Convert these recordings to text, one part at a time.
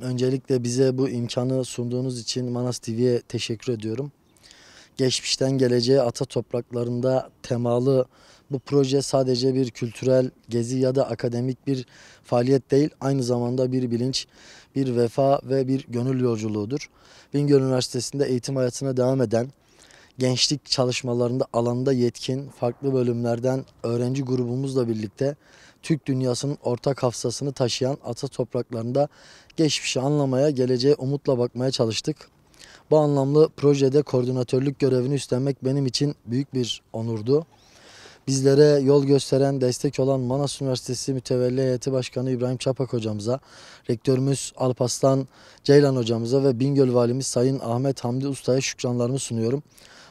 Öncelikle bize bu imkanı sunduğunuz için Manas TV'ye teşekkür ediyorum. Geçmişten geleceğe ata topraklarında temalı bu proje sadece bir kültürel gezi ya da akademik bir faaliyet değil, aynı zamanda bir bilinç, bir vefa ve bir gönül yolculuğudur. Bingöl Üniversitesi'nde eğitim hayatına devam eden, gençlik çalışmalarında alanda yetkin, farklı bölümlerden öğrenci grubumuzla birlikte Türk dünyasının ortak hafızasını taşıyan ata topraklarında geçmişi anlamaya, geleceğe umutla bakmaya çalıştık. Bu anlamlı projede koordinatörlük görevini üstlenmek benim için büyük bir onurdu. Bizlere yol gösteren, destek olan Manas Üniversitesi Mütevelli Heyeti Başkanı İbrahim Çapak hocamıza, rektörümüz Alparslan Ceylan hocamıza ve Bingöl Valimiz Sayın Ahmet Hamdi Usta'ya şükranlarımı sunuyorum.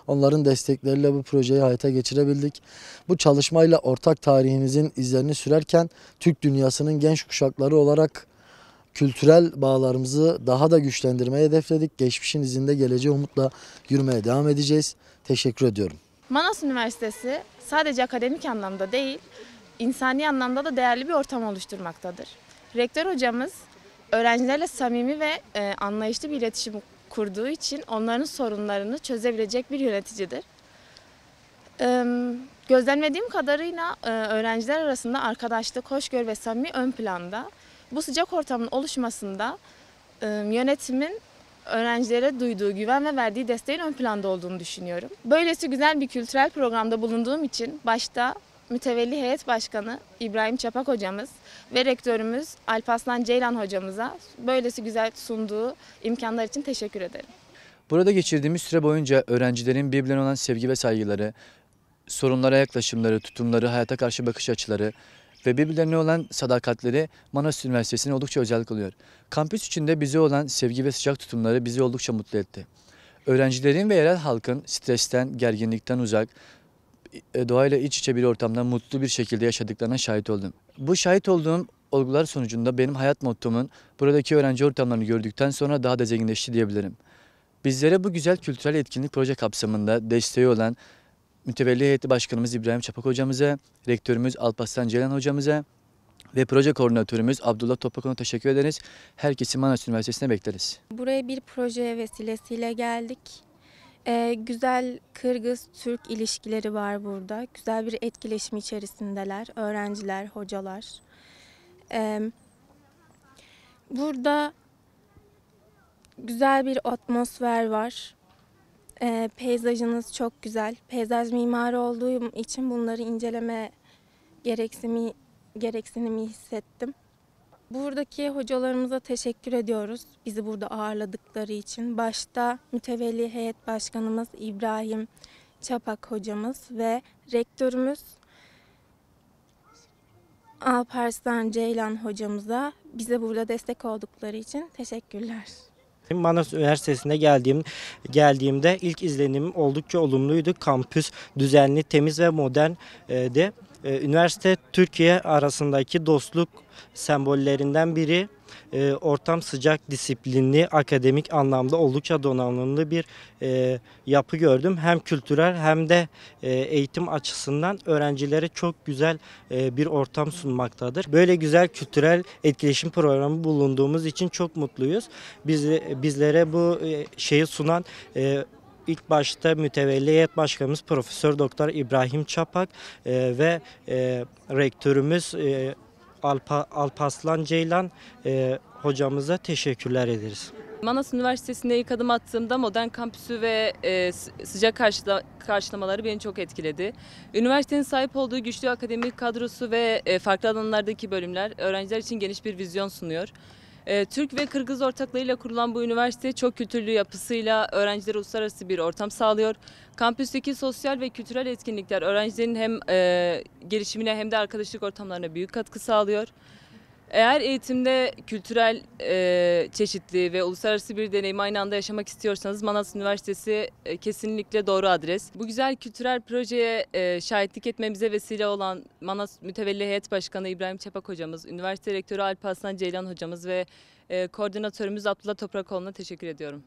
Onların destekleriyle bu projeyi hayata geçirebildik. Bu çalışmayla ortak tarihimizin izlerini sürerken Türk dünyasının genç kuşakları olarak kültürel bağlarımızı daha da güçlendirmeyi hedefledik. Geçmişin izinde geleceğe umutla yürümeye devam edeceğiz. Teşekkür ediyorum. Manas Üniversitesi sadece akademik anlamda değil, insani anlamda da değerli bir ortam oluşturmaktadır. Rektör hocamız öğrencilerle samimi ve anlayışlı bir iletişim kurduğu için onların sorunlarını çözebilecek bir yöneticidir. Gözlemlediğim kadarıyla öğrenciler arasında arkadaşlık, hoşgörü ve samimi ön planda. Bu sıcak ortamın oluşmasında yönetimin öğrencilere duyduğu güven ve verdiği desteğin ön planda olduğunu düşünüyorum. Böylesi güzel bir kültürel programda bulunduğum için başta Mütevelli Heyet Başkanı İbrahim Çapak hocamız ve rektörümüz Alparslan Ceylan hocamıza böylesi güzel sunduğu imkanlar için teşekkür ederim. Burada geçirdiğimiz süre boyunca öğrencilerin birbirlerine olan sevgi ve saygıları, sorunlara yaklaşımları, tutumları, hayata karşı bakış açıları ve birbirlerine olan sadakatleri Manas Üniversitesi'ni oldukça özel kılıyor. Kampüs içinde bize olan sevgi ve sıcak tutumları bizi oldukça mutlu etti. Öğrencilerin ve yerel halkın stresten, gerginlikten uzak, doğayla iç içe bir ortamda mutlu bir şekilde yaşadıklarına şahit oldum. Bu şahit olduğum olgular sonucunda benim hayat mottomun buradaki öğrenci ortamlarını gördükten sonra daha da zenginleşti diyebilirim. Bizlere bu güzel kültürel etkinlik proje kapsamında desteği olan Mütevelli Heyeti Başkanımız İbrahim Çapak hocamıza, rektörümüz Alparslan Ceylan hocamıza ve proje koordinatörümüz Abdullah Topakon'a teşekkür ederiz. Herkesi Manas Üniversitesi'ne bekleriz. Buraya bir proje vesilesiyle geldik. Güzel Kırgız-Türk ilişkileri var burada. Güzel bir etkileşim içerisindeler. Öğrenciler, hocalar. Burada güzel bir atmosfer var. Peyzajınız çok güzel. Peyzaj mimarı olduğum için bunları inceleme gereksinimi hissettim. Buradaki hocalarımıza teşekkür ediyoruz. Bizi burada ağırladıkları için. Başta Mütevelli Heyet Başkanımız İbrahim Çapak hocamız ve rektörümüz Alparslan Ceylan hocamıza bize burada destek oldukları için teşekkürler. Manas Üniversitesi'ne geldiğimde ilk izlenimim oldukça olumluydu. Kampüs düzenli, temiz ve moderndi. Üniversite Türkiye arasındaki dostluk sembollerinden biri. Ortam sıcak, disiplinli, akademik anlamda oldukça donanımlı bir yapı gördüm. Hem kültürel hem de eğitim açısından öğrencilere çok güzel bir ortam sunmaktadır. Böyle güzel kültürel etkileşim programı bulunduğumuz için çok mutluyuz. Bizlere bu şeyi sunan İlk başta Mütevelli Heyet Başkanımız Profesör Doktor İbrahim Çapak ve rektörümüz Alparslan Ceylan hocamıza teşekkürler ederiz. Manas Üniversitesi'nde ilk adım attığımda modern kampüsü ve sıcak karşılamaları beni çok etkiledi. Üniversitenin sahip olduğu güçlü akademik kadrosu ve farklı alanlardaki bölümler öğrenciler için geniş bir vizyon sunuyor. Türk ve Kırgız ortaklığıyla kurulan bu üniversite çok kültürlü yapısıyla öğrencilere uluslararası bir ortam sağlıyor. Kampüsteki sosyal ve kültürel etkinlikler öğrencilerin hem gelişimine hem de arkadaşlık ortamlarına büyük katkı sağlıyor. Eğer eğitimde kültürel, çeşitli ve uluslararası bir deneyimi aynı anda yaşamak istiyorsanız Manas Üniversitesi kesinlikle doğru adres. Bu güzel kültürel projeye şahitlik etmemize vesile olan Manas Mütevelli Heyet Başkanı İbrahim Çapak hocamız, üniversite rektörü Alparslan Ceylan hocamız ve koordinatörümüz Abdullah Toprakoğlu'na teşekkür ediyorum.